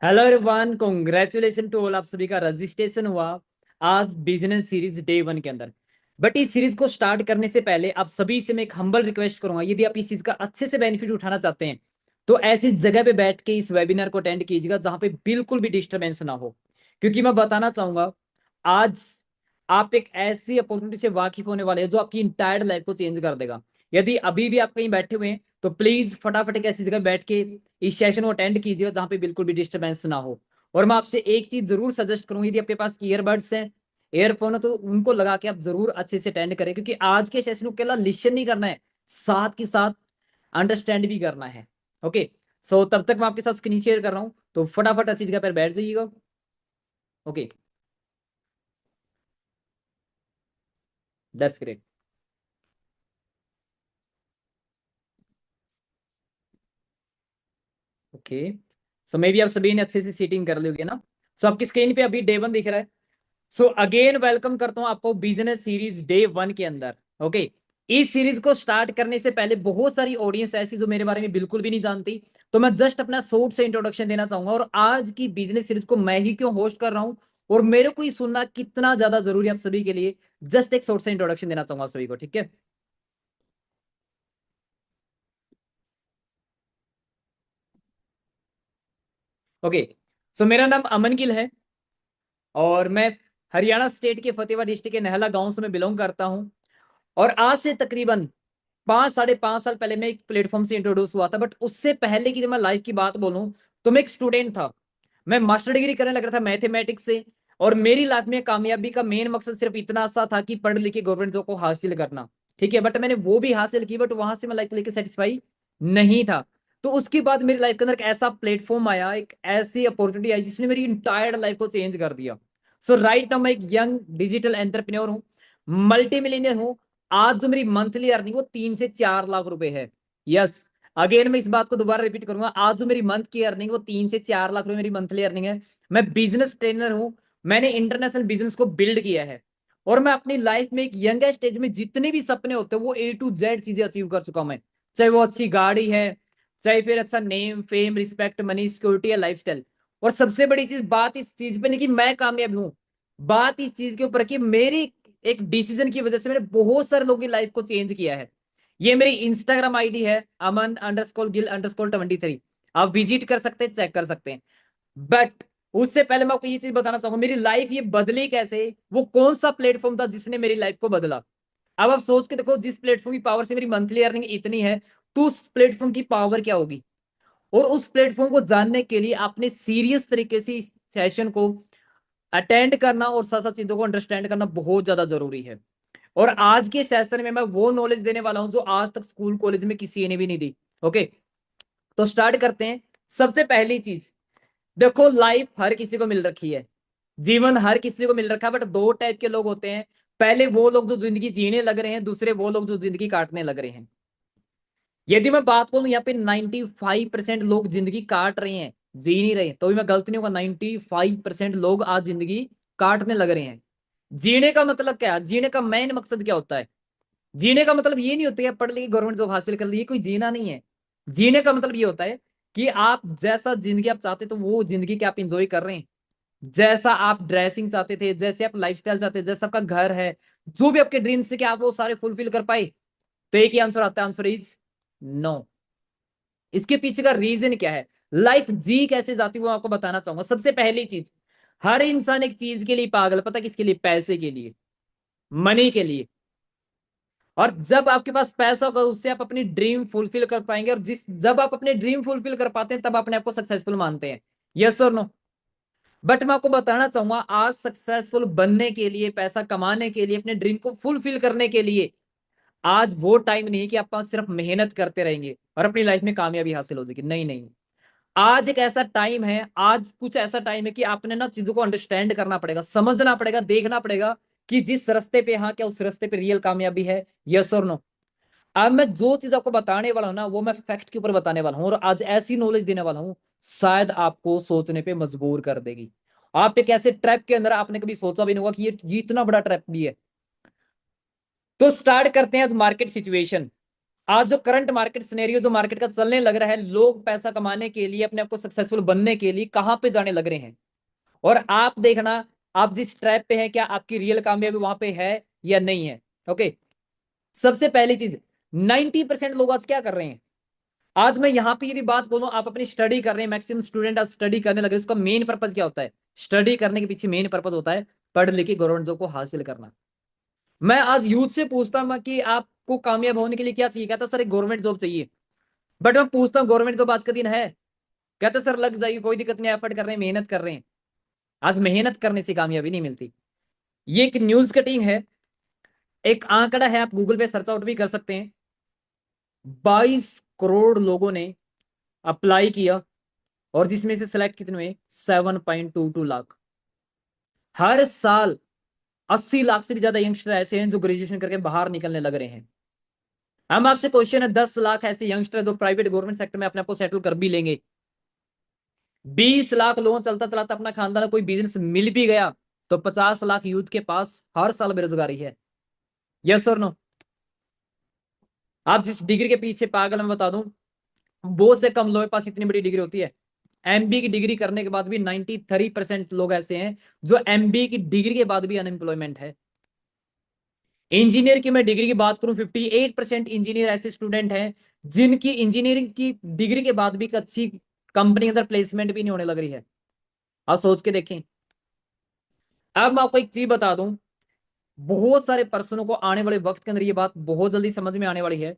Hello everyone, congratulation to all. आप सभी का रजिस्ट्रेशन हुआ आज बिजनेस सीरीज डे 1 के अंदर। बट इस सीरीज को स्टार्ट करने से पहले आप सभी से मैं एक हम्बल रिक्वेस्ट करूंगा, यदि आप इस चीज का अच्छे से बेनिफिट उठाना चाहते हैं तो ऐसी जगह पे बैठ के इस वेबिनार को अटेंड कीजिएगा जहां पे बिल्कुल भी डिस्टरबेंस ना हो। क्योंकि मैं बताना चाहूंगा, आज आप एक ऐसी अपॉर्चुनिटी से वाकिफ होने वाले हैं जो आपकी इंटायर लाइफ को चेंज कर देगा। यदि अभी भी आप कहीं बैठे हुए हैं तो प्लीज फटाफट एक ऐसी जगह बैठ के इस सेशन को अटेंड कीजिएगा जहां पे बिल्कुल भी डिस्टरबेंस ना हो। और मैं आपसे एक चीज जरूर सजेस्ट करूंगी, यदि आपके पास ईयरबड्स हैं, एयरफोन है, तो उनको लगा के आप जरूर अच्छे से अटेंड करें, क्योंकि आज के सेशन को केवल लिसन नहीं करना है, साथ के साथ अंडरस्टैंड भी करना है। ओके, सो तब तक मैं आपके साथ स्क्रीन शेयर कर रहा हूँ, तो फटाफट अच्छी जगह पर बैठ जाइएगा। Okay, that's great. Okay, so may be आप सभी ने अच्छे से सीटिंग कर ली होगी ना। सो आपकी स्क्रीन पे अभी डे 1 दिख रहा है। सो अगेन वेलकम करता हूं आपको बिजनेस सीरीज डे 1 के अंदर। ओके, इस सीरीज को स्टार्ट करने से पहले बहुत सारी ऑडियंस ऐसी जो मेरे बारे में बिल्कुल भी नहीं जानती, तो मैं जस्ट अपना शॉर्ट से इंट्रोडक्शन देना चाहूंगा। और आज की बिजनेस सीरीज को मैं ही क्यों होस्ट कर रहा हूं और मेरे को ही सुनना कितना ज्यादा जरूरी है आप सभी के लिए, जस्ट एक शॉर्ट से इंट्रोडक्शन देना चाहूंगा आप सभी को, ठीक है। ओके, सो मेरा नाम अमन गिल है और मैं हरियाणा स्टेट के फतेहपुर डिस्ट्रिक्ट के नहला गांव से मैं बिलोंग करता हूं। और आज से तकरीबन 5 साढ़े 5 साल पहले मैं एक प्लेटफॉर्म से इंट्रोड्यूस हुआ था। बट उससे पहले की जब मैं लाइफ की बात बोलूं तो मैं एक स्टूडेंट था। मैं मास्टर डिग्री करने लग रहा था मैथमेटिक्स से। और मेरी लाइफ में कामयाबी का मेन मकसद सिर्फ इतना सा था कि पढ़ लिख के गवर्नमेंट जॉब को हासिल करना। ठीक है, बट मैंने वो भी हासिल की, बट वहां से मैं लाइफ लेके सेटिस्फाई नहीं था। तो उसके बाद मेरी लाइफ के अंदर एक ऐसा प्लेटफॉर्म आया, एक ऐसी अपॉर्चुनिटी आई जिसने मेरी इंटायर लाइफ को चेंज कर दिया। सो राइट नाउ मैं एक यंग डिजिटल एंटरप्रेन्योर हूँ, मल्टी मिलीनियर हूँ। आज जो मेरी मंथली अर्निंग वो 3 से 4 लाख रुपए है। यस, अगेन मैं इस बात को दोबारा रिपीट करूंगा, आज जो मेरी मंथ की अर्निंग वो 3 से 4 लाख रुपए मेरी मंथली अर्निंग है। मैं बिजनेस ट्रेनर हूं, मैंने इंटरनेशनल बिजनेस को बिल्ड किया है। और मैं अपनी लाइफ में एक यंग स्टेज में जितने भी सपने होते हैं वो A to Z चीजें अचीव कर चुका हूं मैं। चाहे वो अच्छी गाड़ी है, चाहे फिर अच्छा name fame respect money security या लाइफस्टाइल। और सबसे बड़ी चीज, बात इस चीज पे नहीं कि मैं कामयाब हूं, बात इस चीज के ऊपर है कि मेरी एक डिसीजन की वजह से मैंने बहुत सारे लोगों की लाइफ को चेंज किया है। ये मेरी इंस्टाग्राम आईडी है, अमन_गिल_23। आप विजिट कर सकते हैं, चेक कर सकते हैं। बट उससे पहले मैं आपको ये चीज बताना चाहूंगा, मेरी लाइफ ये बदली कैसे, वो कौन सा प्लेटफॉर्म था जिसने मेरी लाइफ को बदला। अब आप सोच के देखो, जिस प्लेटफॉर्म की पावर से मेरी मंथली अर्निंग इतनी है, तो उस प्लेटफॉर्म की पावर क्या होगी। और उस प्लेटफॉर्म को जानने के लिए आपने सीरियस तरीके से इस सेशन को अटेंड करना और साथ साथ चीजों को अंडरस्टैंड करना बहुत ज्यादा जरूरी है। और आज के सेशन में मैं वो नॉलेज देने वाला हूं जो आज तक स्कूल कॉलेज में किसी ने भी नहीं दी। ओके, तो स्टार्ट करते हैं। सबसे पहली चीज, देखो लाइफ हर किसी को मिल रखी है, जीवन हर किसी को मिल रखा है, बट दो टाइप के लोग होते हैं। पहले वो लोग जो जिंदगी जीने लग रहे हैं, दूसरे वो लोग जो जिंदगी काटने लग रहे हैं। यदि मैं बात बोलूं, यहाँ पे 95% लोग जिंदगी काट रहे हैं, जी नहीं रहे, तो भी मैं गलत नहीं होगा। 95% लोग आज जिंदगी काटने लग रहे हैं। जीने का मतलब क्या है, जीने का मेन मकसद क्या होता है। जीने का मतलब ये नहीं होता है पढ़ लिख गवर्नमेंट जॉब हासिल कर ली, ये कोई जीना नहीं है। जीने का मतलब ये होता है कि आप जैसा जिंदगी आप चाहते तो वो जिंदगी के आप इंजॉय कर रहे हैं। जैसा आप ड्रेसिंग चाहते थे, जैसे आप लाइफस्टाइल चाहते थे, जैसा आपका घर है, जो भी आपके ड्रीम्स से, कि आप वो सारे फुलफिल कर पाए। तो एक ही आंसर आता है, आंसर इज नो। इसके पीछे का रीजन क्या है, लाइफ जी कैसे जाती है, वो आपको बताना चाहूंगा। सबसे पहली चीज, हर इंसान एक चीज के लिए पागल है, पता है किसके लिए, पैसे के लिए, मनी के लिए। और जब आपके पास पैसा होगा उससे आप अपनी ड्रीम फुलफिल कर पाएंगे, और जिस जब आप अपने ड्रीम फुलफिल कर पाते हैं तब अपने आप को सक्सेसफुल मानते हैं। यस और नो। बट मैं आपको बताना चाहूंगा, आज सक्सेसफुल बनने के लिए, पैसा कमाने के लिए, अपने ड्रीम को फुलफिल करने के लिए आज वो टाइम नहीं कि आप सिर्फ मेहनत करते रहेंगे और अपनी लाइफ में कामयाबी हासिल हो जाएगी। नहीं नहीं, आज एक ऐसा टाइम है, आज कुछ ऐसा टाइम है कि आपने ना चीजों को अंडरस्टैंड करना पड़ेगा, समझना पड़ेगा, देखना पड़ेगा कि जिस रास्ते पे, हाँ, क्या उस रास्ते पे रियल कामयाबी है, यस और नो। अब मैं जो चीज आपको बताने वाला हूं ना, वो मैं फैक्ट के ऊपर बताने वाला हूं, और आज ऐसी नॉलेज देने वाला हूं शायद आपको सोचने पे मजबूर कर देगी। आप एक ऐसे ट्रैप के अंदर आपने कभी सोचा भी नहीं होगा कि ये इतना बड़ा ट्रैप भी है। तो स्टार्ट करते हैं आज मार्केट सिचुएशन। आज जो करंट मार्केट सिनेरियो जो मार्केट का चलने लग रहा है, लोग पैसा कमाने के लिए, अपने आप को सक्सेसफुल बनने के लिए कहां पे जाने लग रहे हैं। और आप देखना, आप जिस ट्रैप पे है, क्या आपकी रियल कामयाबी वहां पे है या नहीं है। ओके, सबसे पहली चीज, 90% लोग आज क्या कर रहे हैं। आज मैं यहाँ पे यदि बात बोलूं, आप अपनी स्टडी कर रहे हैं, मैक्सिमम स्टूडेंट आज स्टडी करने लगे, उसका मेन पर्पज क्या होता है। स्टडी करने के पीछे मेन पर्पज होता है पढ़ लिख के गवर्नमेंट जॉब को हासिल करना। मैं आज यूथ से पूछता हूँ कि आपको कामयाब होने के लिए क्या चाहिए, कहता सर एक गवर्नमेंट जॉब चाहिए। बट मैं पूछता हूँ गवर्नमेंट जॉब आज का दिन है, कहते सर लग जाइए, कोई दिक्कत नहीं, एफर्ट कर रहे हैं, मेहनत कर रहे हैं। आज मेहनत करने से कामयाबी नहीं मिलती। ये एक न्यूज कटिंग है, एक आंकड़ा है, आप गूगल पे सर्च आउट भी कर सकते हैं। 22 करोड़ लोगों ने अप्लाई किया, और जिसमें से सिलेक्ट कितने हुए, 7.22 लाख। हर साल 80 लाख से भी ज्यादा यंगस्टर ऐसे हैं जो ग्रेजुएशन करके बाहर निकलने लग रहे हैं। हम आपसे क्वेश्चन है, 10 लाख ऐसे यंगस्टर जो प्राइवेट गवर्नमेंट सेक्टर में अपने आप को सेटल कर भी लेंगे। 20 लाख लोगों चलता चलाता अपना खानदान कोई बिजनेस मिल भी गया, तो 50 लाख यूथ के पास हर साल बेरोजगारी है। यस और नो। आप जिस डिग्री के पीछे पागल, मैं बता दूं, बहुत से कम लोगों के पास इतनी बड़ी डिग्री होती है। एमबी की डिग्री करने के बाद भी 93% लोग ऐसे हैं जो एमबी की डिग्री के बाद भी अनएम्प्लॉयमेंट है। इंजीनियर की मैं डिग्री की बात करूं, 58% इंजीनियर ऐसे स्टूडेंट हैं जिनकी इंजीनियरिंग की डिग्री के बाद भी एक अच्छी कंपनी के अंदर प्लेसमेंट भी नहीं होने लग रही है। आप सोच के देखें। अब मैं आपको एक चीज बता दूं, बहुत सारे पर्सनों को आने वाले वक्त के अंदर ये बात बहुत जल्दी समझ में आने वाली है।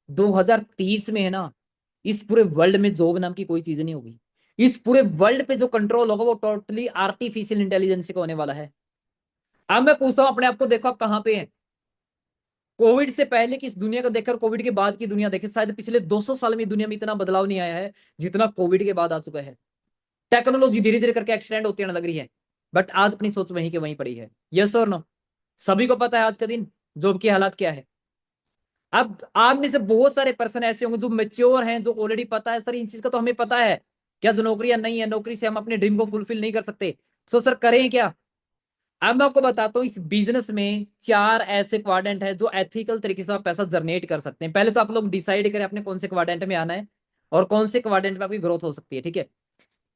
2030 में है ना, इस पूरे वर्ल्ड में जॉब नाम की कोई चीज नहीं होगी। इस पूरे वर्ल्ड पे जो कंट्रोल होगा वो टोटली आर्टिफिशियल इंटेलिजेंस का होने वाला है। अब मैं पूछता हूं अपने आप को, देखो आप कहां पे हैं। कोविड से पहले की इस दुनिया को देखकर कोविड के बाद की दुनिया देखे, शायद पिछले 200 साल में दुनिया में इतना बदलाव नहीं आया है जितना कोविड के बाद आ चुका है। टेक्नोलॉजी धीरे धीरे करके एक्सटेंड होती आने लग रही है, बट आज अपनी सोच वहीं के वहीं पड़ी है। यस और नो। सभी को पता है आज का दिन जॉब की हालात क्या है। अब आप में से बहुत सारे पर्सन ऐसे होंगे जो मेच्योर हैं, जो ऑलरेडी पता है सर इन चीज का तो हमें पता है, क्या जो नौकरियां नहीं है, नौकरी से हम अपने ड्रीम को फुलफिल नहीं कर सकते। सो सर करें क्या। अब मैं आपको बताता हूँ, इस बिजनेस में 4 ऐसे क्वाड्रेंट है जो एथिकल तरीके से आप पैसा जनरेट कर सकते हैं। पहले तो आप लोग डिसाइड करें अपने कौन से क्वाड्रेंट में आना है और कौन से क्वाड्रेंट में आपकी ग्रोथ हो सकती है, ठीक है।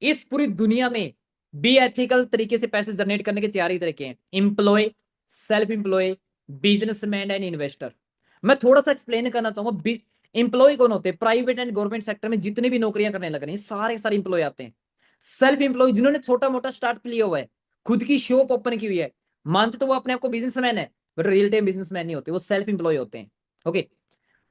इस पूरी दुनिया में बी एथिकल तरीके से पैसे जनरेट करने के 4 ही तरीके हैं, employ, self employ, businessman and investor. मैं थोड़ा सा एक्सप्लेन करना चाहूंगा। इंप्लॉय कौन होते हैं, प्राइवेट एंड गवर्नमेंट सेक्टर में जितने भी नौकरियां करने लग रहे हैं सारे सारे इंप्लॉय आते हैं। सेल्फ इंप्लॉय जिन्होंने छोटा मोटा स्टार्ट लिया हुआ है, खुद की शॉप ओपन की हुई है, मानते तो वो अपने आप को बिजनेसमैन है, बट रियल टाइम बिजनेसमैन नहीं होते, वो सेल्फ इंप्लॉय होते हैं। ओके,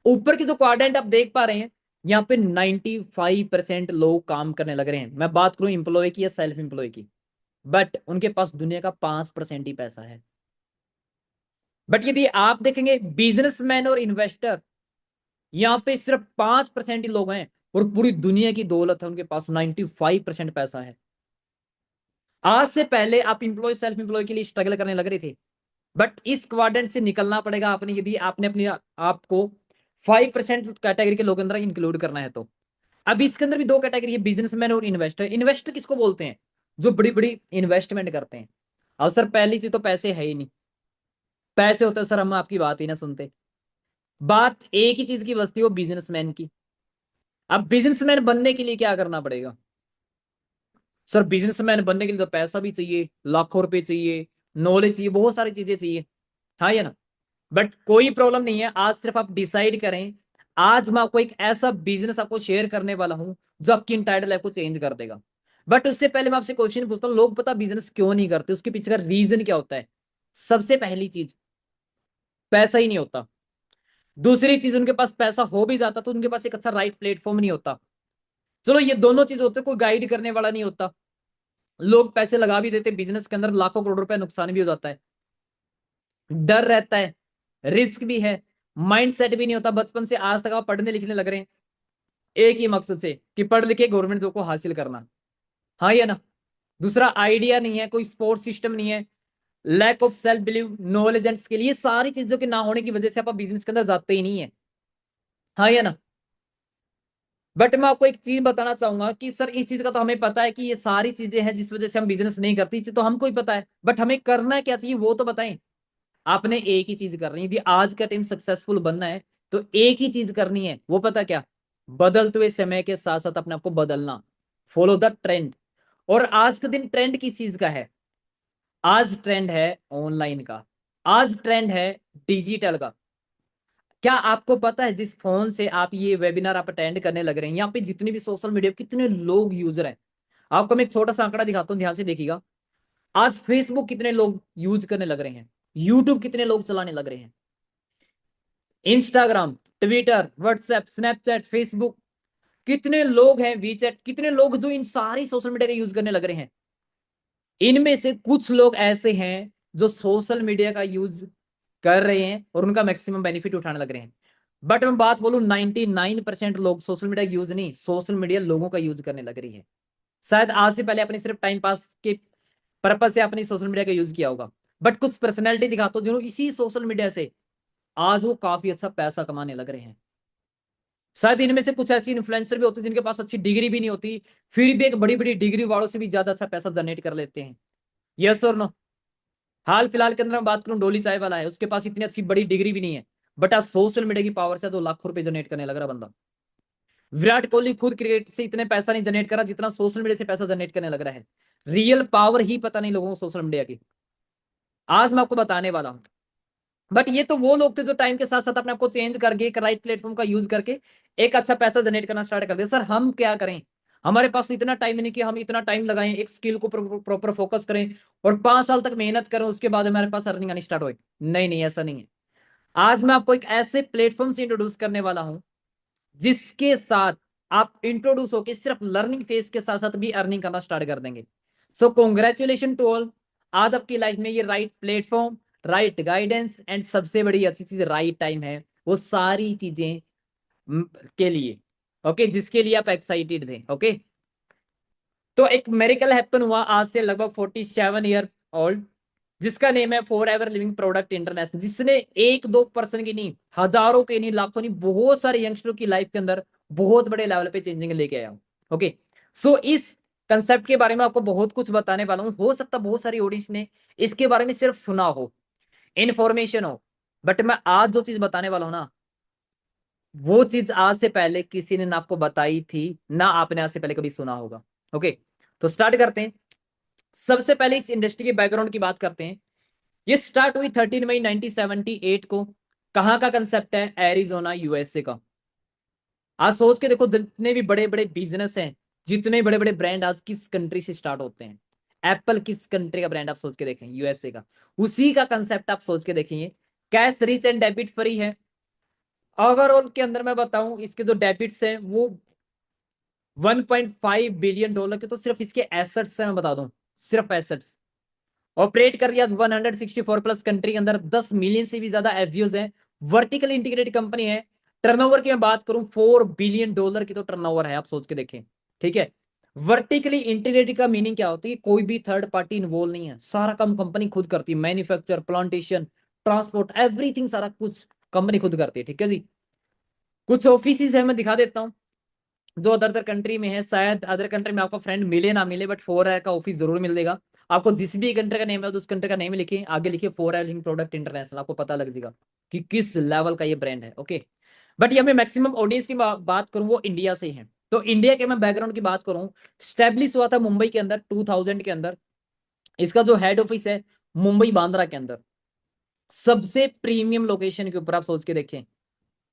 ऊपर की जो क्वाड्रेंट आप देख पा रहे हैं, यहाँ पे 95% लोग काम करने लग रहे हैं। मैं बात करूं इंप्लॉय की या सेल्फ इंप्लॉय की, बट उनके पास दुनिया का 5% ही पैसा है। बट यदि आप देखेंगे बिजनेसमैन और इन्वेस्टर, यहाँ पे सिर्फ 5% ही लोग हैं, और पूरी दुनिया की दौलत है उनके पास, 95% पैसा है। आज से पहले आप इंप्लॉय सेल्फ इंप्लॉय के लिए स्ट्रगल करने लग रहे थे, बट इस क्वाड्रेंट से निकलना पड़ेगा आपने, यदि आपने अपने आप को 5% कैटेगरी के लोगों के अंदर इंक्लूड करना है तो। अब इसके अंदर भी 2 कैटेगरी है, बिजनेसमैन और इन्वेस्टर। इन्वेस्टर किसको बोलते हैं, जो बड़ी बड़ी इन्वेस्टमेंट करते हैं। अब सर पहली चीज तो पैसे है ही नहीं, पैसे होते सर हम आपकी बात ही ना सुनते। बात एक ही चीज की बसती है, वो बिजनेसमैन की। अब बिजनेसमैन बनने के लिए क्या करना पड़ेगा। सर बिजनेसमैन बनने के लिए तो पैसा भी चाहिए, लाखों रुपए चाहिए, नॉलेज चाहिए, बहुत सारी चीजें चाहिए, हाँ या ना। बट कोई प्रॉब्लम नहीं है, आज सिर्फ आप डिसाइड करें। आज मैं आपको एक ऐसा बिजनेस आपको शेयर करने वाला हूं जो आपकी इंटायर लाइफ को चेंज कर देगा। बट उससे पहले मैं आपसे क्वेश्चन पूछता हूँ, लोग पता बिजनेस क्यों नहीं करते, उसके पीछे का रीजन क्या होता है। सबसे पहली चीज, पैसा ही नहीं होता। दूसरी चीज, उनके पास पैसा हो भी जाता तो उनके पास एक अच्छा राइट प्लेटफॉर्म नहीं होता। चलो ये दोनों चीज होते, कोई गाइड करने वाला नहीं होता। लोग पैसे लगा भी देते बिजनेस के अंदर, लाखों करोड़ रुपए नुकसान भी हो जाता है। डर रहता है, रिस्क भी है, माइंड सेट भी नहीं होता। बचपन से आज तक आप पढ़ने लिखने लग रहे हैं एक ही मकसद से कि पढ़ लिखे गवर्नमेंट जॉब को हासिल करना, हाँ या ना। दूसरा आइडिया नहीं है, कोई सपोर्ट सिस्टम नहीं है, lack of self believe, knowledge and skill, ये सारी चीजों के ना होने की वजह से आप बिजनेस के अंदर जाते ही नहीं है, हाँ या ना। बट मैं आपको एक चीज बताना चाहूंगा कि सर इस चीज का तो हमें पता है कि ये सारी चीजें हैं जिस वजह से हम बिजनेस नहीं करते, तो हमको ही पता है, बट हमें करना क्या चाहिए वो तो बताएं। आपने एक ही चीज करनी है, यदि आज का टाइम सक्सेसफुल बनना है तो एक ही चीज करनी है, वो पता क्या, बदलते हुए समय के साथ साथ अपने आप को बदलना, फॉलो द ट्रेंड। और आज का दिन ट्रेंड किस चीज का है? आज ट्रेंड है ऑनलाइन का, आज ट्रेंड है डिजिटल का। क्या आपको पता है जिस फोन से आप ये वेबिनार आप अटेंड करने लग रहे हैं, यहाँ पे जितने भी सोशल मीडिया कितने लोग यूजर हैं? आपको मैं एक छोटा सा आंकड़ा दिखाता हूँ, ध्यान से देखिएगा। आज फेसबुक कितने लोग यूज करने लग रहे हैं, यूट्यूब कितने लोग चलाने लग रहे हैं, Instagram, Twitter, WhatsApp, Snapchat, Facebook, कितने लोग हैं, वीचैट, कितने लोग जो इन सारी सोशल मीडिया का यूज करने लग रहे हैं। इनमें से कुछ लोग ऐसे हैं जो सोशल मीडिया का यूज कर रहे हैं और उनका मैक्सिमम बेनिफिट उठाने लग रहे हैं। बट मैं बात बोलूं, 99% लोग सोशल मीडिया यूज नहीं, सोशल मीडिया लोगों का यूज करने लग रही है। शायद आज से पहले अपने सिर्फ टाइम पास के पर्पज से अपनी सोशल मीडिया का यूज किया होगा, बट कुछ पर्सनैलिटी दिखाता हूं जिन्होंने इसी सोशल मीडिया से आज वो काफी अच्छा पैसा कमाने लग रहे हैं। शायद इनमें से कुछ ऐसी इन्फ्लुएंसर भी होते हैं जिनके पास अच्छी डिग्री भी नहीं होती, फिर भी एक बड़ी बड़ी डिग्री वालों से भी ज्यादा अच्छा पैसा जनरेट कर लेते हैं। यस और नो? हाल फिलहाल के अंदर मैं बात करूं, डोली चाय वाला है, उसके पास इतनी अच्छी बड़ी डिग्री भी नहीं है, बट आज सोशल मीडिया की पावर से जो लाखों रुपए जनरेट करने लग रहा बंदा। विराट कोहली खुद क्रिकेट से इतने पैसा नहीं जनरेट करा जितना सोशल मीडिया से पैसा जनरेट करने लग रहा है। रियल पावर ही पता नहीं लोगों को सोशल मीडिया की, आज मैं आपको बताने वाला हूं। बट ये तो वो लोग थे जो टाइम के साथ साथ अपने आपको चेंज करके एक राइट प्लेटफॉर्म का यूज करके एक अच्छा पैसा जनरेट करना स्टार्ट कर दिया। सर हम क्या करें, हमारे पास इतना टाइम नहीं कि हम इतना टाइम लगाएं एक स्किल को प्रॉपर फोकस करें और 5 साल तक मेहनत करें उसके बाद हमारे पास अर्निंग आनी स्टार्ट हो। नहीं नहीं, ऐसा नहीं है। आज मैं आपको एक ऐसे प्लेटफॉर्म से इंट्रोड्यूस करने वाला हूं जिसके साथ आप इंट्रोड्यूस होकर सिर्फ लर्निंग फेज के साथ साथ भी अर्निंग करना स्टार्ट कर देंगे। So congratulation to all. आज आपकी लाइफ में ये right platform, right guidance and सबसे बड़ी अच्छी चीज राइट टाइम है, वो सारी चीजें के लिए, ओके, जिसके लिए आप एक्साइटेड थे। ओके, तो एक मेरिकल हैपन हुआ आज से लगभग 47 ईयर ओल्ड, जिसका नेम है for ever living product international, जिसने एक दो पर्सन की नहीं, हजारों के नहीं, लाखों नहीं, बहुत सारे यंगस्टरों की लाइफ के अंदर बहुत बड़े लेवल पे चेंजिंग लेके आया हूं। ओके, सो इस कंसेप्ट के बारे में आपको बहुत कुछ बताने वाला हूं। हो सकता बहुत सारी ऑडियंस ने इसके बारे में सिर्फ सुना हो, इंफॉर्मेशन हो, बट मैं आज जो चीज बताने वाला हूं ना, वो चीज आज से पहले किसी ने ना आपको बताई थी, ना आपने आज से पहले कभी सुना होगा। ओके, तो स्टार्ट करते हैं। सबसे पहले इस इंडस्ट्री के बैकग्राउंड की बात करते हैं। ये स्टार्ट हुई 13 मई 1978 को। कहां का कंसेप्ट है? एरिजोना, यूएसए का। आज सोच के देखो, जितने भी बड़े बड़े बिजनेस हैं, जितने बड़े बड़े ब्रांड आज किस कंट्री से स्टार्ट होते हैं? एप्पल किस कंट्री का ब्रांड? आप सोच के देखें, यूएसए का। उसी का कंसेप्ट आप सोच के देखेंगे। Cash rich and debit free है। ओवरऑल के अंदर मैं बताऊं, इसके जो डेबिट्स हैं वो 1.5 बिलियन डॉलर के, तो सिर्फ इसके एसेट्स है, मैं बता दूं, सिर्फ एसेट्स। ऑपरेट कर रही है 164 प्लस कंट्री के अंदर, 10 मिलियन से भी ज्यादा एफयूज है। वर्टिकल इंटीग्रेटेड कंपनी है। टर्नओवर की मैं बात करूं, 4 बिलियन डॉलर की तो टर्नओवर है, आप सोच के देखें। ठीक है, वर्टिकली इंटीग्रेटेड का मीनिंग क्या होती है? कोई भी थर्ड पार्टी इन्वॉल्व नहीं है, सारा काम कंपनी खुद करती है। मैन्युफैक्चर, प्लांटेशन, ट्रांसपोर्ट, एवरीथिंग, सारा कुछ कंपनी खुद करती है। ठीक है जी। कुछ ऑफिस है, मैं दिखा देता हूँ जो अदर अदर कंट्री में है। शायद अदर कंट्री में आपका फ्रेंड मिले ना मिले, बट फोर का ऑफिस जरूर मिल देगा आपको। जिस भी कंट्री का नेम है, तो उस कंट्री का नेम लिखिए, आगे लिखिए फोर लिंक प्रोडक्ट इंटरनेशनल, आपको पता लग जाएगा कि किस लेवल का ये ब्रांड है। ओके, बट यहाँ पे मैक्सिमम ऑडियंस की बात करूँ, वो इंडिया से ही है। तो इंडिया के मैं बैकग्राउंड की बात करूँ, स्टेब्लिश हुआ था मुंबई के अंदर 2000 के अंदर। इसका जो हेड ऑफिस है मुंबई बांद्रा के अंदर, सबसे प्रीमियम लोकेशन के ऊपर, आप सोच के देखें।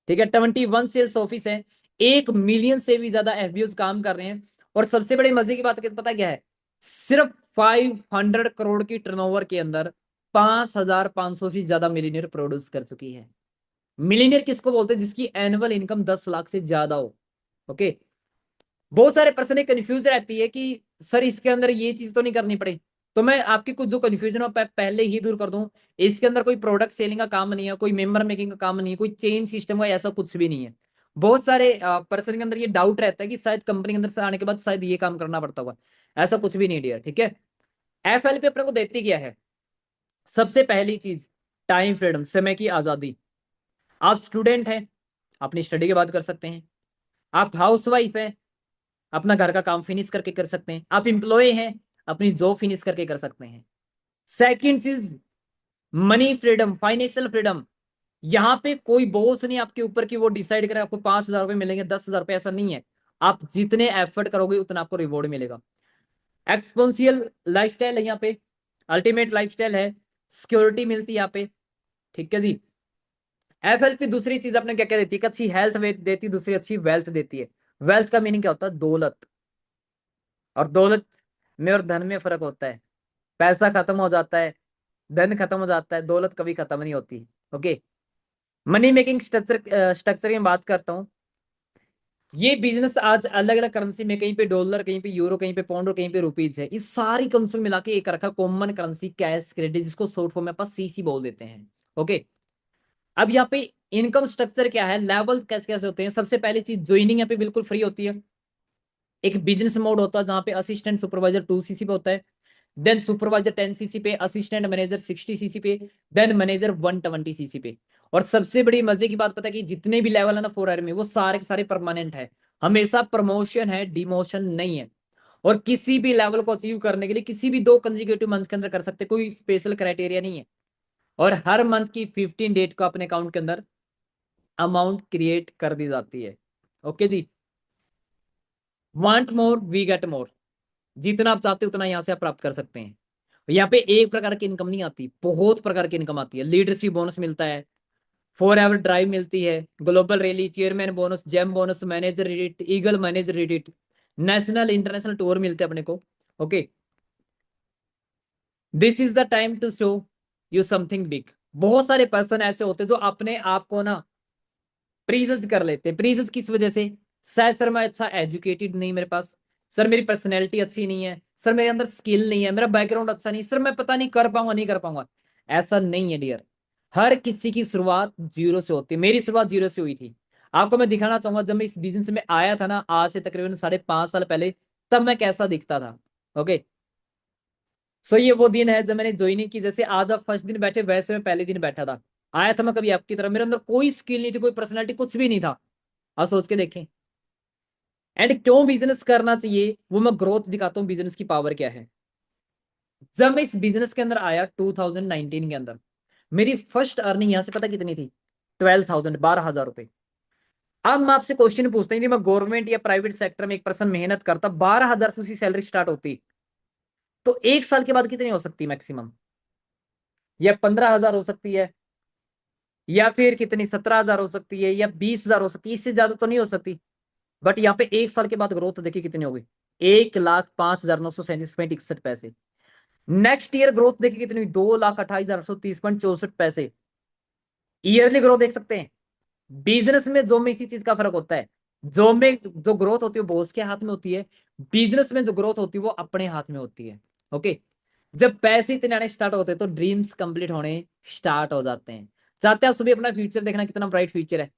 ठीक है, 21 सेल्स ऑफिस है, 1 मिलियन से भी ज्यादा एफबीओज काम कर रहे हैं। और सबसे बड़ी मजे की बात पता क्या है? सिर्फ 500 करोड़ की टर्नओवर के अंदर 5500 से ज्यादा मिलीनियर प्रोड्यूस कर चुकी है। मिलीनियर किसको बोलते हैं? जिसकी एनुअल इनकम 10 लाख से ज्यादा हो। ओके, बहुत सारे पर्सन कंफ्यूज रहती है कि सर इसके अंदर ये चीज तो नहीं करनी पड़े। तो मैं आपकी कुछ जो कंफ्यूजन है पहले ही दूर कर दूं। इसके अंदर कोई प्रोडक्ट सेलिंग का काम नहीं है, कोई मेंबर मेकिंग का काम नहीं है, कोई चेन सिस्टम का ऐसा कुछ भी नहीं है। बहुत सारे पर्सन के अंदर ये डाउट रहता है कि शायद कंपनी के अंदर से आने के बाद शायद ये काम करना पड़ता होगा। ऐसा कुछ भी नहीं डियर। ठीक है, एफएल पे अपने को देती क्या है? सबसे पहली चीज, टाइम फ्रीडम, समय की आजादी। आप स्टूडेंट हैं, अपनी स्टडी के बाद कर सकते हैं। आप हाउस वाइफ है, अपना घर का काम फिनिश करके कर सकते हैं। आप एम्प्लॉय हैं, अपनी जॉब फिनिश करके कर सकते हैं। सेकंड चीज, मनी फ्रीडम, फाइनेंशियल फ्रीडम। यहाँ पे कोई बोझ नहीं आपके ऊपर कि वो डिसाइड करे आपको 5,000 रुपये मिलेंगे, 10,000 रुपये, ऐसा नहीं है। आप जितने एफर्ट करोगे उतना आपको रिवॉर्ड मिलेगा। एक्सपोनेंशियल लाइफस्टाइल है यहाँ पे, अल्टीमेट लाइफस्टाइल है, सिक्योरिटी मिलती है यहाँ पे, ठीक है जी। एफएलपी दूसरी चीज अपने क्या क्या देती है, कि अच्छी हेल्थ देती है, दूसरी अच्छी वेल्थ देती है। वेल्थ का मीनिंग क्या होता है, दौलत। और दौलत में और धन में फर्क होता है। पैसा खत्म हो जाता है, धन खत्म हो जाता है, दौलत कभी खत्म नहीं होती। Okay, money making structure, structure की बात करता हूँ। ये बिजनेस आज अलग अलग करेंसी में, कहीं पे डॉलर, कहीं पे यूरो, कहीं पे पाउंड और कहीं पे रुपीज है, इस सारी करेंसी मिला के एक रखा कॉमन करेंसी कैश क्रेडिट, जिसको शॉर्ट फॉर्म में अपन सीसी बोल देते हैं। ओके, अब यहाँ पे इनकम स्ट्रक्चर क्या है, लेवल कैसे कैसे होते हैं। सबसे पहली चीज, ज्वाइनिंग यहाँ पे बिल्कुल फ्री होती है। एक बिजनेस मोड होता है जहाँ पे असिस्टेंट सुपरवाइजर 2 सीसी पे होता है, देन सुपरवाइजर 10 सीसी पे, असिस्टेंट मैनेजर 60 सीसी पे, देन मैनेजर 120 सीसी पे। और सबसे बड़ी मजे की बात पता है कि जितने भी लेवल है ना 4 में, वो सारे के सारे परमानेंट है। हमेशा प्रमोशन है, डिमोशन नहीं है। और किसी भी लेवल को अचीव करने के लिए किसी भी 2 कंजिक्यूटिव मंथ के अंदर कर सकते, कोई स्पेशल क्राइटेरिया नहीं है। और हर मंथ की 15 डेट को अपने अकाउंट के अंदर अमाउंट क्रिएट कर दी जाती है। ओके जी, want more we get more, जितना आप चाहते हो उतना यहाँ से आप प्राप्त कर सकते हैं। यहाँ पे एक प्रकार की इनकम नहीं आती, बहुत प्रकार की इनकम आती है। लीडरशिप बोनस मिलता है, फॉर एवर ड्राइव मिलती है, global rally, chairman bonus, gem bonus, manager credit, eagle manager credit, national international tour मिलते हैं अपने को। Okay, this is the time to show you something big. बहुत सारे पर्सन ऐसे होते हैं जो अपने आप को ना प्रीजज कर लेते हैं। प्रीजज किस वजह से, शायद सर मैं अच्छा एजुकेटेड नहीं, मेरे पास सर मेरी पर्सनैलिटी अच्छी नहीं है, सर मेरे अंदर स्किल नहीं है, मेरा बैकग्राउंड अच्छा नहीं, सर मैं पता नहीं कर पाऊंगा नहीं कर पाऊंगा। ऐसा नहीं है डियर, हर किसी की शुरुआत जीरो से होती है। मेरी शुरुआत जीरो से हुई थी। आपको मैं दिखाना चाहूंगा, जब मैं इस बिजनेस में आया था ना, आज से तकरीबन 5.5 साल पहले, तब मैं कैसा दिखता था। ओके, सो ये वो दिन है जब मैंने ज्वाइनिंग की। जैसे आज आप फर्स्ट दिन बैठे, वैसे मैं पहले दिन बैठा था। आया था मैं कभी आपकी तरह, मेरे अंदर कोई स्किल नहीं थी, कोई पर्सनैलिटी, कुछ भी नहीं था। आप सोच के देखें। एंड क्यों बिजनेस करना चाहिए, वो मैं ग्रोथ दिखाता हूँ, बिजनेस की पावर क्या है। जब मैं इस बिजनेस के अंदर आया 2019 के अंदर, मेरी फर्स्ट अर्निंग यहां से पता कितनी थी, 12,000, 12,000 रुपए। अब मैं आपसे क्वेश्चन पूछता हूँ, मैं गवर्नमेंट या प्राइवेट सेक्टर में एक पर्सन मेहनत करता, 12,000 से उसकी सैलरी स्टार्ट होती, तो एक साल के बाद कितनी हो सकती मैक्सिमम, या 15,000 हो सकती है, या फिर कितनी 17,000 हो सकती है, या 20,000 हो सकती है, इससे ज्यादा तो नहीं हो सकती। बट यहाँ पे एक साल के बाद ग्रोथ देखिए कितनी होगी, 1,05,937.61 पैसे। नेक्स्ट ईयर ग्रोथ देखिए कितनी हुई, 2,28,830.64 पैसे। ईयरली ग्रोथ देख सकते हैं। बिजनेस में जॉब में इसी चीज का फर्क होता है। जॉब में जो ग्रोथ होती है बॉस के हाथ में होती है, बिजनेस में जो ग्रोथ होती है वो अपने हाथ में होती है। ओके, जब पैसे इतने आने स्टार्ट होते हैं तो ड्रीम्स कंप्लीट होने स्टार्ट हो जाते हैं। चाहते हैं आप सभी अपना फ्यूचर देखना, कितना ब्राइट फ्यूचर है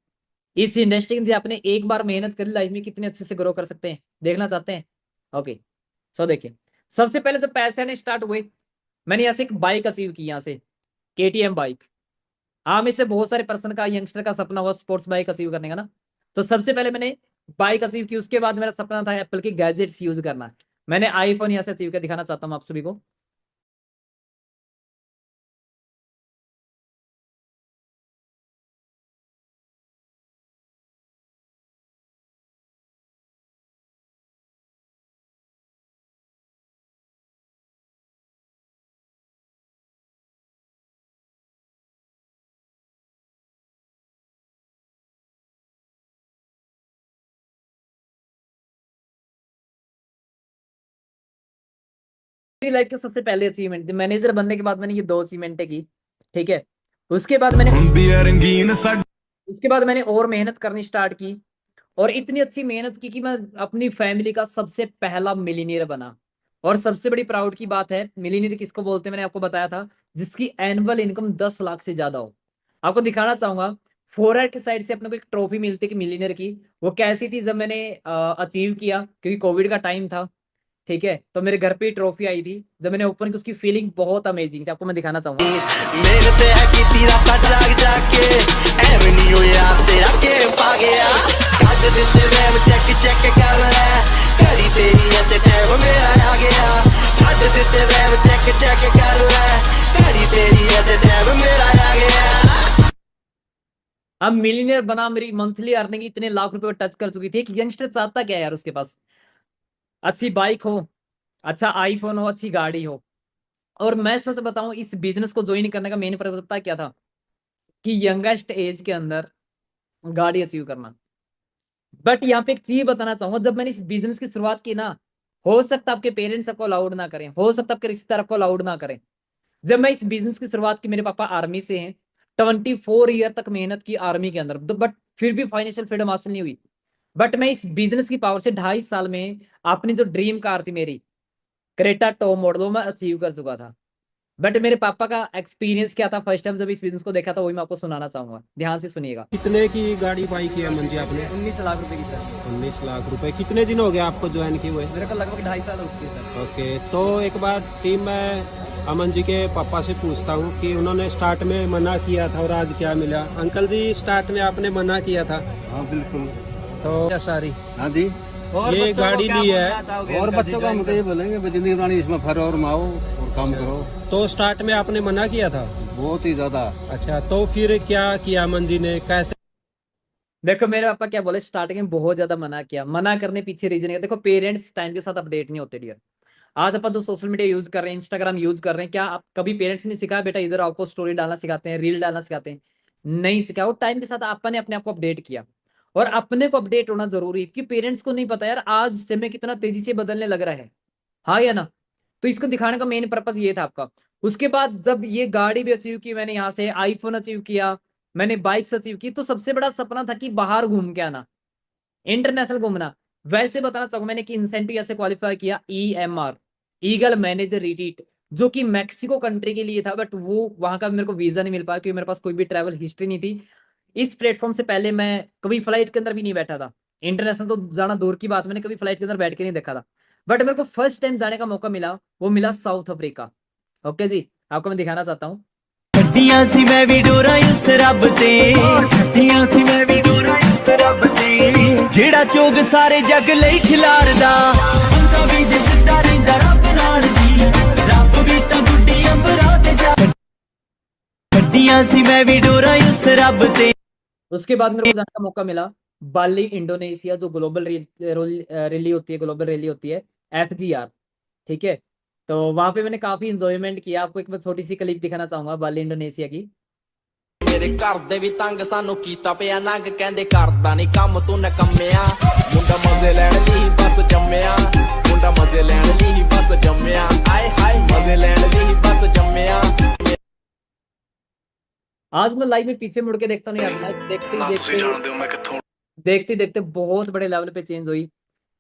इस इंडस्ट्री में। आपने एक बार मेहनत करी, लाइफ में कितने अच्छे से ग्रो कर सकते हैं, देखना चाहते हैं। ओके, सो देखिए, सबसे पहले जब पैसे आने स्टार्ट हुए, मैंने यहाँ से एक बाइक अचीव की, यहाँ से केटीएम बाइक। हाँ, में से बहुत सारे पर्सन का, यंगस्टर का सपना हुआ स्पोर्ट्स बाइक अचीव करने का ना। तो सबसे पहले मैंने बाइक अचीव की, उसके बाद मेरा सपना था एप्पल के गैजेट्स यूज करना। मैंने आईफोन यहाँ से अचीव किया, दिखाना चाहता हूँ आप सभी को। मेरी लाइफ के सबसे पहले अचीवमेंट, मैनेजर बनने के बाद मैंने ये 2 अचीवमेंटें की। ठीक है, उसके बाद मैंने और मेहनत करनी स्टार्ट की। और इतनी अच्छी मेहनत की कि मैं अपनी फैमिली का सबसे पहला मिलीनियर बना। और सबसे बड़ी प्राउड की बात है, मिलीनियर किसको बोलते हैं, मैंने आपको बताया था, जिसकी एनुअल इनकम 10 लाख से ज्यादा हो। आपको दिखाना चाहूंगा, फोरर की साइड से अपने को एक ट्रॉफी मिलती है कि मिलीनियर की। वो कैसी थी, जब मैंने अचीव किया, क्योंकि कोविड का टाइम था। ठीक है, तो मेरे घर पे ही ट्रॉफी आई थी, जब मैंने ओपन की, उसकी फीलिंग बहुत अमेजिंग थी। आपको मैं दिखाना चाहूंगा। मेहनत है की तेरा जाग जाके एਵੇਂ नहीं हो यार तेरा गेम पा गया ਕੱਢ ਦਿੱਤੇ ਵੈਬ ਚੈੱਕ ਚੈੱਕ ਕਰ ਲੈ ਘੜੀ ਤੇਰੀ ਹੈ ਤੇ ਟਾਈਮ ਮੇਰਾ ਆ ਗਿਆ ਕੱਢ ਦਿੱਤੇ ਵੈਬ ਚੈੱਕ ਚੈੱਕ ਕਰ ਲੈ ਘੜੀ ਤੇਰੀ ਹੈ ਤੇ ਟਾਈਮ ਮੇਰਾ ਆ ਗਿਆ। अब मिलीनियर बना, मेरी मंथली अर्निंग इतने लाख रुपए को टच कर चुकी थी। एक यंगस्टर चाहता क्या है यार, उसके पास अच्छी बाइक हो, अच्छा आईफोन हो, अच्छी गाड़ी हो। और मैं सच बताऊं, इस बिजनेस को ज्वाइन करने का मेन पर्पज पता है क्या था? कि यंगेस्ट एज के अंदर गाड़ी अचीव करना। बट यहाँ पे एक चीज बताना चाहूंगा, जब मैंने इस बिजनेस की शुरुआत की ना, हो सकता है आपके पेरेंट्स आपको अलाउड ना करें, हो सकता है आपके रिश्तेदार आपको अलाउड ना करें। जब मैं इस बिजनेस की शुरुआत की, मेरे पापा आर्मी से हैं, 24 ईयर तक मेहनत की आर्मी के अंदर, बट फिर भी फाइनेंशियल फ्रीडम हासिल नहीं हुई। बट मैं इस बिजनेस की पावर से 2.5 साल में अपनी जो ड्रीम कार थी मेरी, क्रेटा टॉप मॉडल, वो मैं अचीव कर चुका था। बट मेरे पापा का एक्सपीरियंस क्या था फर्स्ट टाइम जब इस बिजनेस को देखा था, वही मैं आपको सुनाना चाहूंगा, ध्यान से सुनिएगा। कितने की गाड़ी बाई की है अमन जी आपने? 19 लाख रुपए की सर। 19 लाख रुपए। कितने दिन हो गए आपको ज्वाइन किए हुए? मेरे को लगभग 2.5 साल हो चुके सर। ओके, तो एक बार टीम मैं अमन जी के पापा से पूछता हूँ कि उन्होंने स्टार्ट में मना किया था और आज क्या मिला। अंकल जी, स्टार्ट में आपने मना किया था। हाँ बिल्कुल। तो सारी हाँ जी। ये गाड़ी ली है, और बच्चों को हम तो ये बोलेंगे भाई जिंदगी बनानी, इसमें फर और माओ और काम करो। तो स्टार्ट में आपने मना किया था? बहुत ही ज्यादा। अच्छा, तो फिर क्या किया अमन जी ने, कैसे? देखो मेरे पापा क्या बोले, स्टार्टिंग में बहुत ज्यादा मना किया। मना करने पीछे रीजन है, देखो पेरेंट्स टाइम के साथ अपडेट नहीं होते डियर। आज अपन जो सोशल मीडिया यूज कर रहे हैं, इंस्टाग्राम यूज कर रहे हैं, क्या आप कभी पेरेंट्स ने सिखाया बेटा इधर आपको स्टोरी डालना सिखाते हैं, रील डालना सिखाते हैं? नहीं सिखाया। और टाइम के साथ अपन ने अपने आप को अपडेट किया। और अपने को अपडेट होना जरूरी है, क्योंकि पेरेंट्स को नहीं पता यार आज समय कितना तेजी से बदलने लग रहा है। हाँ या ना? तो इसको दिखाने का मेन पर्पज ये था आपका। उसके बाद जब ये गाड़ी भी अचीव की मैंने, यहाँ से आईफोन अचीव किया, मैंने बाइक्स अचीव की, तो सबसे बड़ा सपना था कि बाहर घूम के आना, इंटरनेशनल घूमना। वैसे बताना चाहूंगा मैंने कि इंसेंटिव ऐसे क्वालिफाई किया, EMR, ईगल मैनेजर रिट्रीट, जो कि मैक्सिको कंट्री के लिए था। बट वो वहां का मेरे को वीजा नहीं मिल पाया, क्योंकि मेरे पास कोई भी ट्रैवल हिस्ट्री नहीं थी। इस प्लेटफॉर्म से पहले मैं कभी फ्लाइट के अंदर भी नहीं बैठा था। इंटरनेशनल तो जाना दूर की बात, मैंने कभी फ्लाइट के अंदर बैठ के नहीं देखा था। बट मेरे को फर्स्ट टाइम जाने का मौका मिला, वो मिला साउथ अफ्रीका। ओके जी, आपको मैं दिखाना चाहता हूँ। छड्डियां सी मैं भी डोरा इस रब ते, छड्डियां सी मैं भी डोरा इस रब ते, जेड़ा चोग सारे जग लई खिलारदा, अंगा भी जे सिद्धा रहिंदा रब नाल जी, रब भी तां गुड्डी अंबरां ते जा, छड्डियां सी मैं भी डोरा इस रब ते। उसके बाद मेरे को जाने का मौका मिला बाली इंडोनेशिया, जो ग्लोबल रैली होती है, ग्लोबल रैली होती है, FGR। ठीक है, तो वहां पे मैंने काफी इंजॉयमेंट किया। आपको एक मैं छोटी सी क्लिप दिखाना चाहूंगा बाली इंडोनेशिया की। मेरे घर दे भी तंग सानू कीता पिया नंग, कहंदे करदा नहीं काम तू नकम्मिया, मुंडा मजे लैण ली बस जम्मिया, मुंडा मजे लैण ली बस जम्मिया, आए हाय मजे लैण ली बस जम्मिया। आज मैं लाइव में पीछे मुड़ के देखता हूँ यार, लाइफ देखते देखते बहुत बड़े लेवल पे चेंज हुई।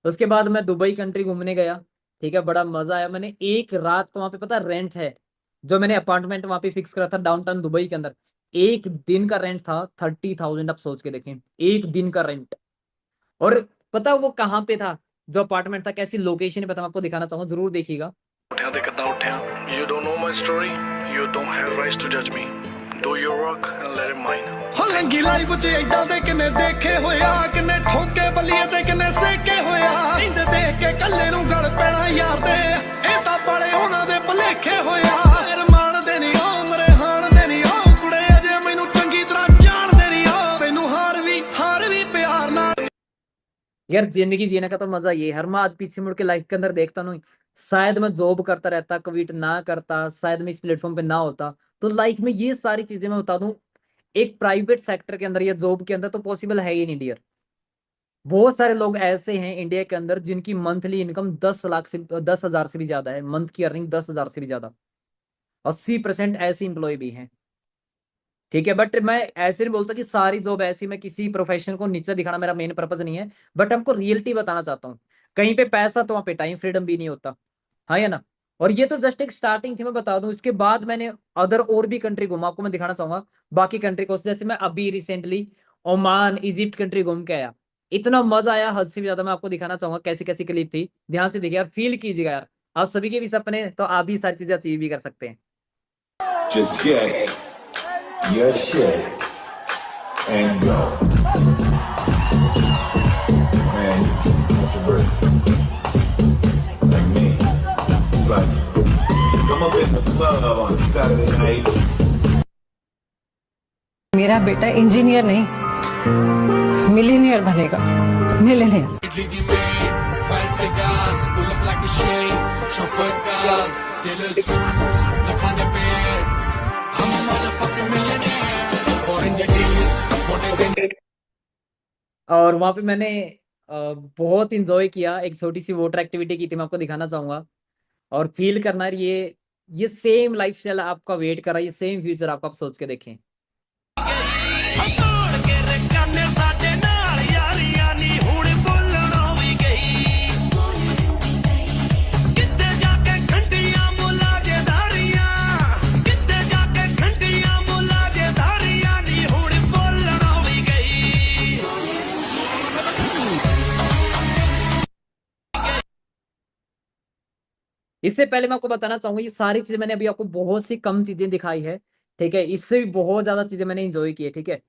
उसके बाद मैं दुबई कंट्री घूमने गया। ठीक है, बड़ा मजा आया। मैंने एक रात को वहां पे, पता रेंट है, जो मैंने अपार्टमेंट वहां पे फिक्स करा था डाउनटाउन दुबई के अंदर, एक दिन का रेंट था 30,000। आप सोच के देखें, एक दिन का रेंट। और पता वो कहाँ पे था, जो अपार्टमेंट था, कैसी लोकेशन है, पता मैं आपको दिखाना चाहूंगा, जरूर देखिएगा। You don't know my story, you don't have rights to judge me. Do your work and let it mine. ਹੋ ਲੰਗੀ ਲਾਈਫ ਚ ਏਦਾਂ ਦੇ ਕਿਨੇ ਦੇਖੇ ਹੋਇਆ, ਕਿਨੇ ਠੋਕੇ ਬਲੀਏ ਤੇ ਕਿਨੇ ਸੇਕੇ ਹੋਇਆ, ਇੰਦ ਦੇਖ ਕੇ ਕੱਲੇ ਨੂੰ ਗਲ ਪੈਣਾ ਯਾਰ ਦੇ, ਇਹ ਤਾਂ ਬੜੇ ਉਹਨਾਂ ਦੇ ਭਲੇਖੇ ਹੋਇਆ, ਰਮਾਨ ਦੇ ਨਹੀਂ ਓ ਮਰੇ ਹਾਣ ਦੇ ਨਹੀਂ ਓ ਕੁੜੇ, ਅਜੇ ਮੈਨੂੰ ਚੰਗੀ ਤਰ੍ਹਾਂ ਜਾਣਦੇ ਨਹੀਂ ਓ, ਤੈਨੂੰ ਹਾਰ ਵੀ ਪਿਆਰ ਨਾਲ। यार जिंदगी जीने का तो मजा ये है। हर मैं आज पीछे मुड़ के लाइफ के अंदर देखता हूँ, शायद मैं जॉब करता रहता, क्विट ना करता, शायद मैं इस प्लेटफॉर्म पे ना होता, तो लाइफ में ये सारी चीजें मैं बता दूं, एक प्राइवेट सेक्टर के अंदर या जॉब के अंदर तो पॉसिबल है ही नहीं डियर। बहुत सारे लोग ऐसे हैं इंडिया के अंदर जिनकी मंथली इनकम 10 लाख से 10,000 से भी ज्यादा है, मंथ की अर्निंग 10,000 से भी ज्यादा। 80% ऐसे इंप्लॉय भी हैं। ठीक है, बट मैं ऐसे नहीं बोलता कि सारी जॉब ऐसी, मैं किसी प्रोफेशन को नीचे दिखाना मेरा मेन पर्पज नहीं है। बट हमको रियलिटी बताना चाहता हूँ, कहीं पे पैसा तो वहाँ पे टाइम फ्रीडम भी नहीं होता। हाँ या ना? और ये तो जस्ट एक स्टार्टिंग थी, मैं बता दूं, इसके बाद मैंने अदर और भी कंट्री घूमा, आपको मैं दिखाना चाहूंगा बाकी कंट्री को। जैसे मैं अभी रिसेंटली ओमान, इजिप्ट कंट्री घूम के आया, इतना मजा आया हद से भी ज्यादा। मैं आपको दिखाना चाहूंगा कैसी कैसी क्लिप थी, ध्यान से देखिए यार, फील कीजिएगा यार। आप सभी के भी सपने, तो आप भी सारी चीजें अचीव भी कर सकते हैं। Just get your shit and go. Man, controversial. Like me. It's like, I'm up in the club on a Saturday night. मेरा बेटा इंजीनियर नहीं मिलीनियर बनेगा, मिलीनियर। और वहां पे मैंने बहुत इंजॉय किया। एक छोटी सी वाटर एक्टिविटी की थी, मैं आपको दिखाना चाहूंगा। और फील करना है ये सेम लाइफस्टाइल आपका वेट कर रहा है, ये सेम फ्यूचर आपको आप सोच के देखें। इससे पहले मैं आपको बताना चाहूंगा, ये सारी चीजें मैंने अभी आपको बहुत सी कम चीजें दिखाई है, ठीक है। इससे भी बहुत ज्यादा चीजें मैंने इंजॉय की है, ठीक है।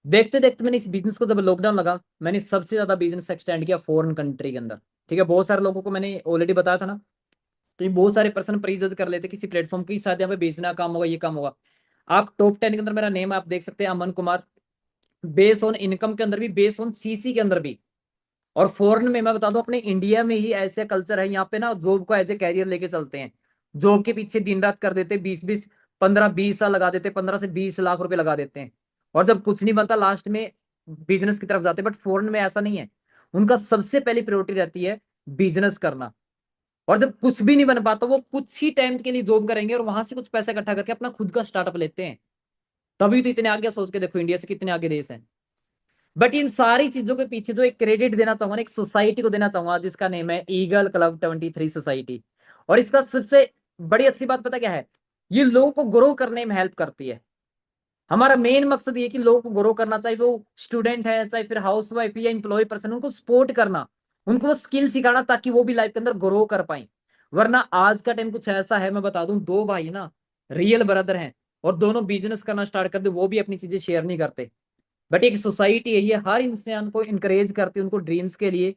देखते देखते मैंने इस बिजनेस को, जब लॉकडाउन लगा, मैंने सबसे ज्यादा बिजनेस एक्सटेंड किया फॉरेन कंट्री के अंदर, ठीक है। बहुत सारे लोगों को मैंने ऑलरेडी बताया था ना, तो ये बहुत सारे पर्सन प्रीजज कर लेते किसी प्लेटफॉर्म की, शायद यहाँ पे बेचना काम होगा, ये काम होगा। आप टॉप 10 के अंदर मेरा नेम आप देख सकते हैं, Aman Kumar. Base on income के अंदर भी, बेस ऑन सीसी के अंदर भी। और फॉरेन में मैं बता दूं, अपने इंडिया में ही ऐसे कल्चर है, यहाँ पे ना जॉब को एज ए कैरियर लेके चलते हैं। जॉब के पीछे दिन रात कर देते, 20-20 15-20 साल लगा देते, 15 से 20 लाख रुपए लगा देते हैं। और जब कुछ नहीं बनता, लास्ट में बिजनेस की तरफ जाते हैं। बट फॉरेन में ऐसा नहीं है, उनका सबसे पहली प्रायोरिटी रहती है बिजनेस करना। और जब कुछ भी नहीं बन पाता, वो कुछ ही टाइम के लिए जॉब करेंगे और वहां से कुछ पैसा इकट्ठा करके अपना खुद का स्टार्टअप लेते हैं। तभी तो इतने आगे, सोच के देखो इंडिया से कितने आगे देश हैं। बट इन सारी चीजों के पीछे जो एक क्रेडिट देना चाहूंगा ना, एक सोसाइटी को देना चाहूंगा, जिसका नेम है ईगल क्लब 23 सोसाइटी। और इसका सबसे बड़ी अच्छी बात पता क्या है, ये लोगों को ग्रो करने में हेल्प करती है। हमारा मेन मकसद ये कि लोगों को ग्रो करना, चाहे वो स्टूडेंट है, चाहे फिर हाउस वाइफ या एम्प्लॉय पर्सन, उनको सपोर्ट करना, उनको वो स्किल सिखाना, ताकि वो भी लाइफ के अंदर ग्रो कर पाए। वरना आज का टाइम कुछ ऐसा है, मैं बता दूं, दो भाई ना रियल ब्रदर हैं और दोनों बिजनेस करना स्टार्ट कर दे, वो भी अपनी चीजें शेयर नहीं करते। बट एक सोसाइटी है, ये हर इंसान को इंकरेज करती है, उनको ड्रीम्स के लिए,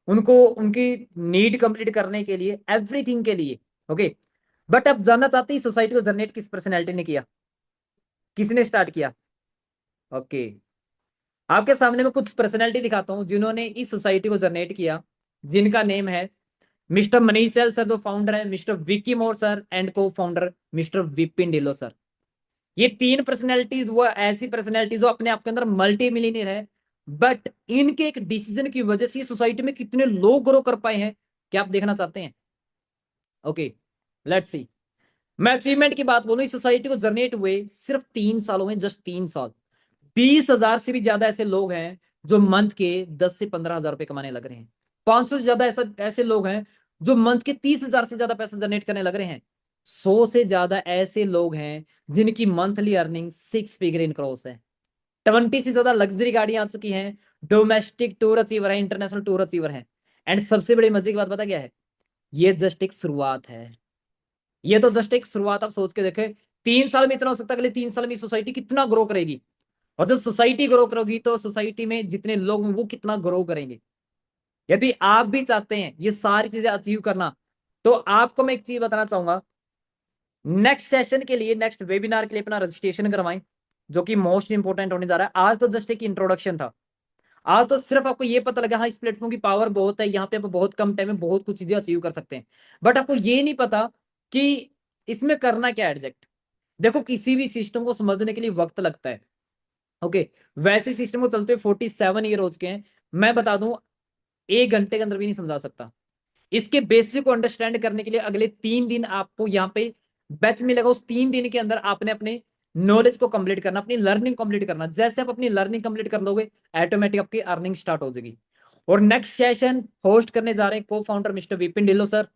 उनको उनकी नीड कंप्लीट करने के लिए, एवरीथिंग के लिए, ओके। बट अब जानना चाहते हैं सोसाइटी को जनरेट किस पर्सनैलिटी ने किया, किसने स्टार्ट किया? ओके, आपके सामने मैं कुछ पर्सनैलिटी दिखाता हूं जिन्होंने इस सोसाइटी को जनरेट किया, जिनका नेम है मिस्टर मनीष चहल सर जो फाउंडर है, mister Vicky More sir and co founder mister Vipin Dhillon sir. ये तीन पर्सनैलिटीज वो ऐसी पर्सनैलिटीज जो अपने आप के अंदर मल्टी मिलीनियर है। बट इनके एक डिसीजन की वजह से सोसाइटी में कितने लोग ग्रो कर पाए हैं, क्या आप देखना चाहते हैं? Okay, let's see. मैं अचीवमेंट की बात बोलूं, इस सोसाइटी को जनरेट हुए सिर्फ 3 सालों में, जस्ट 3 साल। 20,000 से भी ज्यादा ऐसे लोग हैं जो मंथ के 10 से 15,000 रुपए कमाने लग रहे हैं। 500 से ज्यादा ऐसे लोग हैं जो मंथ के 30,000 से ज्यादा पैसा जनरेट करने लग रहे हैं। 100 से ज्यादा ऐसे लोग हैं जिनकी monthly earning 6 figure in cross है। 20 से ज्यादा लग्जरी गाड़ियां आ चुकी हैं, डोमेस्टिक टूर अचीवर है, इंटरनेशनल टूर अचीवर है। एंड सबसे बड़ी मजे की बात पता क्या है, ये जस्ट एक शुरुआत है। ये तो जस्ट एक शुरुआत, आप सोच के देखें 3 साल में इतना हो सकता है, अगले 3 साल में सोसाइटी कितना ग्रो करेगी। और जब सोसाइटी ग्रो करेगी तो सोसाइटी में जितने लोग हैं वो कितना ग्रो करेंगे। यदि आप भी चाहते हैं ये सारी चीजें अचीव करना, तो आपको मैं एक चीज बताना चाहूंगा, नेक्स्ट सेशन के लिए, नेक्स्ट वेबिनार के लिए अपना रजिस्ट्रेशन करवाएं, जो कि मोस्ट इंपोर्टेंट होने जा रहा है। आज तो जस्ट एक इंट्रोडक्शन था, आज तो सिर्फ आपको ये पता लगा हाँ इस प्लेटफॉर्म की पावर बहुत है, यहाँ पे आप बहुत कम टाइम में बहुत कुछ चीजें अचीव कर सकते हैं। बट आपको ये नहीं पता कि इसमें करना क्या है एग्जैक्ट। देखो, किसी भी सिस्टम को समझने के लिए वक्त लगता है, ओके। वैसे सिस्टम को चलते हुए 47 ईयर हो चुके हैं, मैं बता दूं 1 घंटे के अंदर भी नहीं समझा सकता। इसके बेसिक को अंडरस्टैंड करने के लिए अगले 3 दिन आपको यहाँ पे बैच मिलेगा। उस 3 दिन के अंदर आपने अपने नॉलेज को कंप्लीट करना, अपनी लर्निंग कंप्लीट करना। जैसे आप अपनी लर्निंग कंप्लीट कर लोगे, ऑटोमेटिक आपकी अर्निंग स्टार्ट हो जाएगी। और नेक्स्ट सेशन होस्ट करने जा रहे हैं को founder mister Vipin Dhillon sir,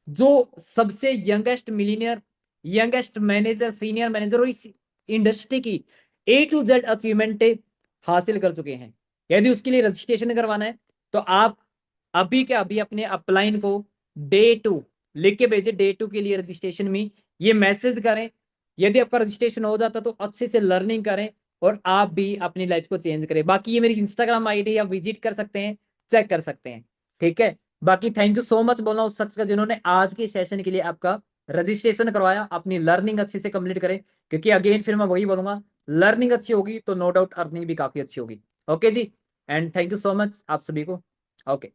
जो सबसे youngest millionaire, youngest manager, senior manager और इस इंडस्ट्री की A to Z अचीवमेंट हासिल कर चुके हैं। यदि उसके लिए रजिस्ट्रेशन करवाना है तो आप अभी के अभी अपने अपलाइन को Day 2 लिख के भेजे। Day 2 के लिए रजिस्ट्रेशन में ये मैसेज करें। यदि आपका रजिस्ट्रेशन हो जाता तो अच्छे से लर्निंग करें और आप भी अपनी लाइफ को चेंज करें। बाकी ये मेरी इंस्टाग्राम आईडी आप विजिट कर सकते हैं, चेक कर सकते हैं, ठीक है। बाकी थैंक यू सो मच बोलना उस शख्स का जिन्होंने आज के सेशन के लिए आपका रजिस्ट्रेशन करवाया। अपनी लर्निंग अच्छे से कंप्लीट करें, क्योंकि अगेन फिर मैं वही बोलूंगा, लर्निंग अच्छी होगी तो नो डाउट अर्निंग भी काफी अच्छी होगी। ओके जी, and thank you so much आप सभी को। ओके।